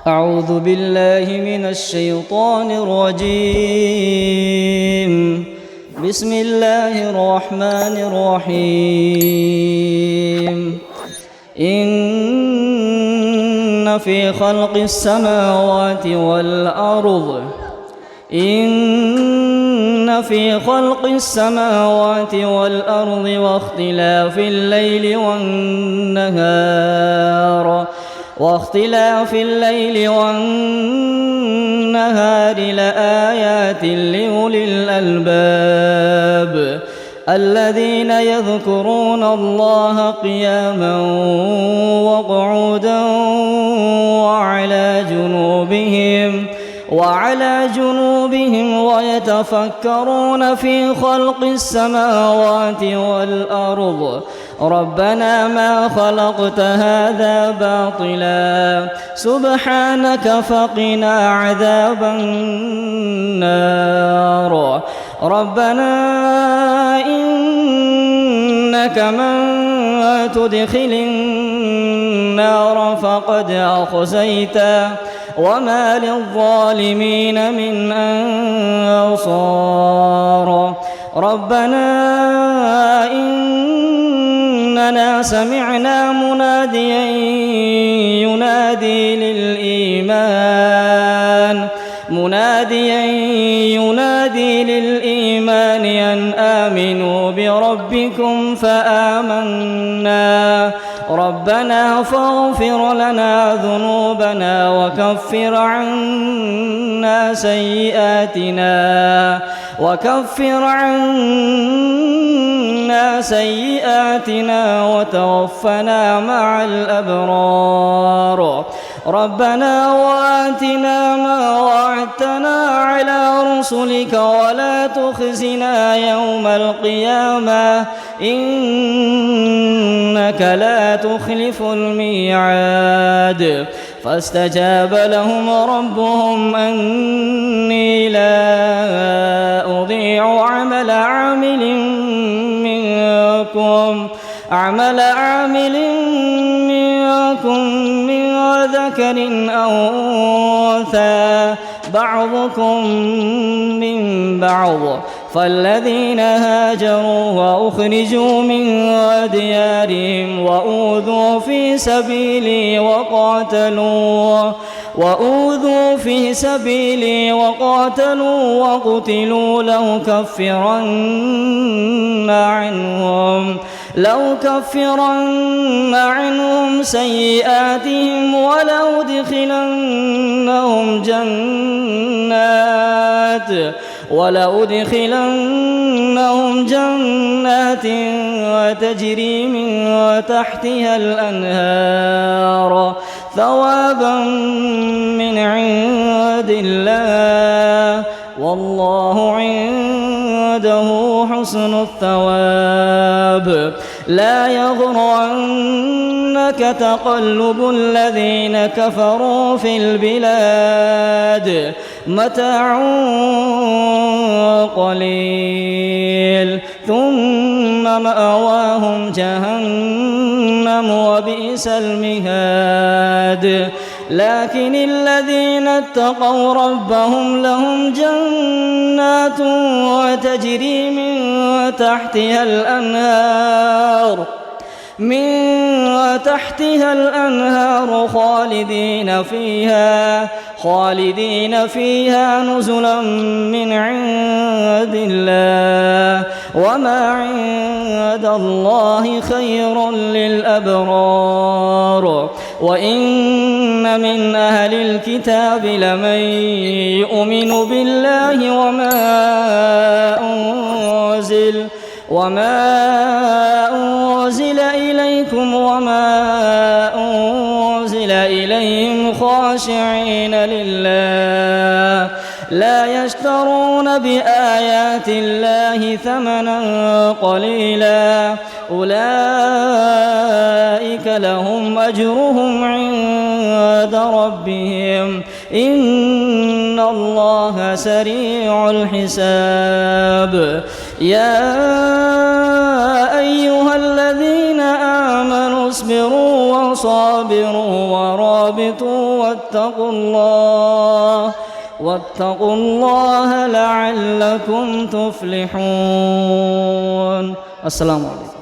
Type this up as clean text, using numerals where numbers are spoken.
أعوذ بالله من الشيطان الرجيم. بسم الله الرحمن الرحيم. إن في خلق السماوات والأرض واختلاف الليل والنهار لآيات لأولي الألباب الذين يذكرون الله قياما وقعودا وعلى جنوبهم ويتفكرون في خلق السماوات والأرض ربنا ما خلقت هذا باطلا سبحانك فقنا عذاب النار. ربنا إنك من تدخل النار فقد أخزيته وما للظالمين من أنصار. ربنا إننا سمعنا مناديا ينادي للإيمان أن آمنوا بربكم فآمنا. ربنا فاغفر لنا ذنوبنا وكفر عنا سيئاتنا وتوفنا مع الأبرار. ربنا وآتنا ما وعدتنا على رسلك ولا تخزنا يوم القيامة إنك لا تخلف الميعاد. فاستجاب لهم ربهم أني لا أضيع عمل عامل منكم من ذكر أو أنثى بعضكم من بعض. فالذين هاجروا وأخرجوا من ديارهم وأوذوا في سبيلي وقاتلوا وقتلوا لأكفرن عنهم سيئاتهم ولأدخلنهم جنات تجري من تحتها الأنهار ثوابا من عند الله والله عنده حسن الثواب. لا يغرنك تقلب الذين كفروا في البلاد متاع قليل ثم مأواهم جهنم وبئس المهاد. لكن الذين اتقوا ربهم لهم جنات وتجري من تحتها الأنهار خالدين فيها نزلا من عند الله وما عند الله خير للأبرار. وإن من أهل الكتاب لمن يؤمن بالله وما أنزل إليكم وما أنزل إليهم خاشعين لله لا يشترون بآيات الله ثمنا قليلا أولئك لهم أجرهم عند ربهم إن الله سريع الحساب. يا أيها الذين آمنوا واصبروا وصابروا ورابطوا واتقوا الله لعلكم تفلحون. السلام عليكم.